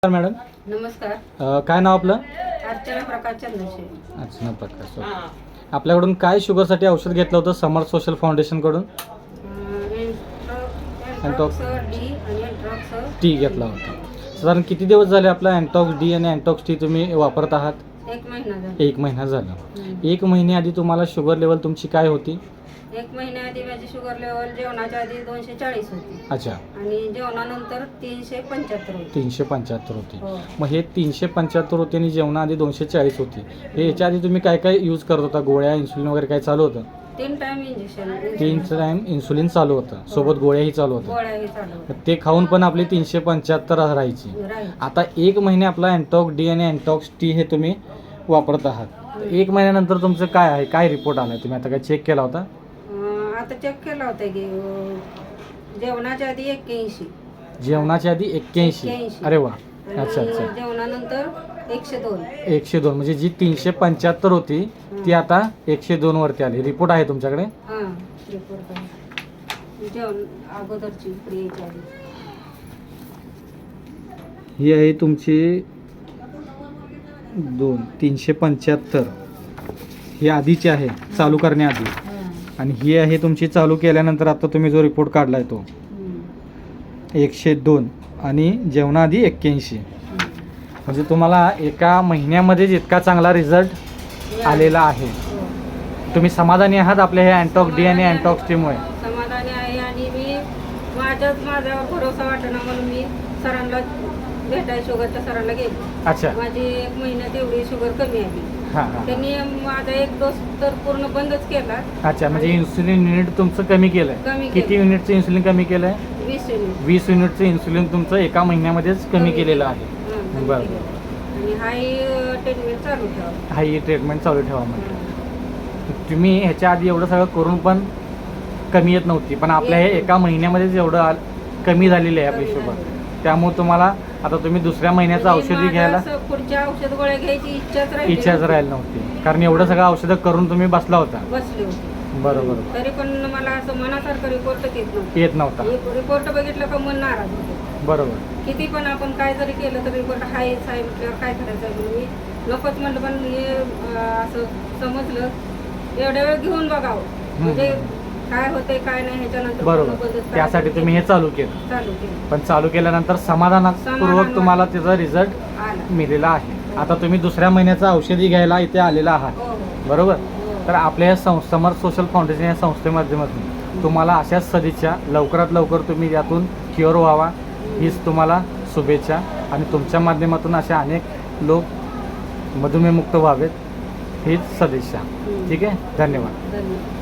Madam. नमस्कार. काय नाव आपलं? अर्चना प्रकाश चंद्रशेखर. अर्चना प्रकाश. आपल्याकडून काय शुगरसाठी औषध घेतलं होतं समर्थ सोशल फाउंडेशनकडून? अँटॉक्स डी आणि अँटॉक्स टी घेतला होता. साधारण किती दिवस झाले आपला अँटॉक्स डी आणि अँटॉक्स टी तुम्ही वापरत आहात? 1 महिना झाला. 1 महिना झाला. 1 महिन्याआधी तुम्हाला शुगर लेवल तुमची काय होती? 1 महिन्याआधी माझी शुगर लेवल जेवणाच्या आधी 240 होती. अच्छा. आणि जेवणानंतर 375 होती. 375 होती. हो. मग हे 375 होते आणि जेवणाआधी 240 होती. हे याच्या आधी तुम्ही काय काय यूज करत होता? गोळ्या, इन्सुलिन वगैरे काय चालू होतं? 3 टाइम इंजेक्शन. 3 टाइम इन्सुलिन चालू होतं, सोबत गोळ्याही चालू होत्या. गोळ्याही चालू होत्या. ते खाऊन पण आपली 375 राहायची. राहील. आता 1 महिने आपला अँटॉक्स डी आणि अँटॉक्स टी हे तुम्ही वापरत आहात. 1 महिन्यानंतर तुमचं काय आहे, काय रिपोर्ट आला? तुम्ही आता काय चेक केला होता? आता चेक केला होता की जेवणाच्या आधी 81. जेवणाच्या आधी 81. 81. अरे वा. आणि अच्छा अच्छा. जेवणानंतर 102. 102 म्हणजे जी 375 होती ती आता 102 वरती आली. रिपोर्ट आहे तुमच्याकडे? हां, रिपोर्ट आहे. जेवण अगोदरची क्रियेच्या आधी. ही आहे तुमची 375. ही आधीची आहे चालू करण्याआधी, आणि ही आहे तुमची चालू केल्यानंतर आता तुम्ही जो रिपोर्ट काढलाय तो 102 आणि जेवणाआधी 81. म्हणजे तुम्हाला एका महिन्यामध्येच इतका चांगला रिझल्ट आलेला आहे. तुम्ही समाधानी आहात आपल्या हे अँटॉक्स डी आणि अँटॉक्स टीमुळे? समाधानी आहे. आणि मी माझ्यावर भरोसा वाटणं म्हणून मी सरांना भेटाय शुगरच्या सरांना गेले. अच्छा. माझी 1 महिन्यात एवढी शुगर कमी आली. हां हां. त्यांनी माझा 1 डोस तर पूर्ण बंदच केला. अच्छा, म्हणजे इन्सुलिन युनिट तुमचं कमी केलंय? कमी किती केलं. युनिटचं इन्सुलिन कमी केलंय? 20 युनिट. 20 युनिटचं इन्सुलिन तुमचं एका महिन्यामध्येच कमी केलेलं आहे. कमी बरं. केलं. आणि हाय ट्रीटमेंट चालू ठेवा. हा, ही ट्रीटमेंट चालू ठेवा. म्हणजे तुम्ही ह्याच्या आधी एवढं सगळं करून पण कमी येत नव्हती, पण आपल्या हे एका महिन्यामध्येच एवढं कमी झालेलं आहे आपली शुगर. त्यामुळे तुम्हाला आता तुम्ही दुसऱ्या महिन्याचं औषधी घ्यायला पुढच्या औषध गोळ्या घ्यायची इच्छाच राहिली नव्हती, कारण एवढं सगळं औषधं करून तुम्ही बसला होता. बसले होते. बरोबर. तरी पण मला असं मनासारखं रिपोर्ट येत नव्हता. रिपोर्ट बघितलं का मन नाराज होतं. बरोबर. किती पण आपण काय जरी केलं तर रिपोर्ट हायच आहे म्हटल्यावर काय करायचं आहे म्हणून मी नकोच म्हटलं. पण हे असं समजलं एवढ्या वेळ घेऊन बघावं म्हणजे काय होतंय काय नाही ह्याच्यानंतर. बरोबर. त्यासाठी तुम्ही हे चालू केलं. पण चालू केल्यानंतर समाधानपूर्वक तुम्हाला त्याचा रिझल्ट आला. मिळालेला आहे. आता तुम्ही दुसऱ्या महिन्याचं औषधी घ्यायला इथे आलेला आहात. हो, हो. बरोबर. तर आपल्या या समर्थ सोशल फाउंडेशन या संस्थेमाध्यमातून तुम्हाला अशाच सदिच्छा, लवकरात लवकर तुम्ही यातून क्युअर व्हावा हीच तुम्हाला शुभेच्छा. आणि तुमच्या माध्यमातून असे अनेक लोक मधुमेहमुक्त व्हावेत हीच सदिच्छा. ठीक आहे. धन्यवाद. धन्यवाद.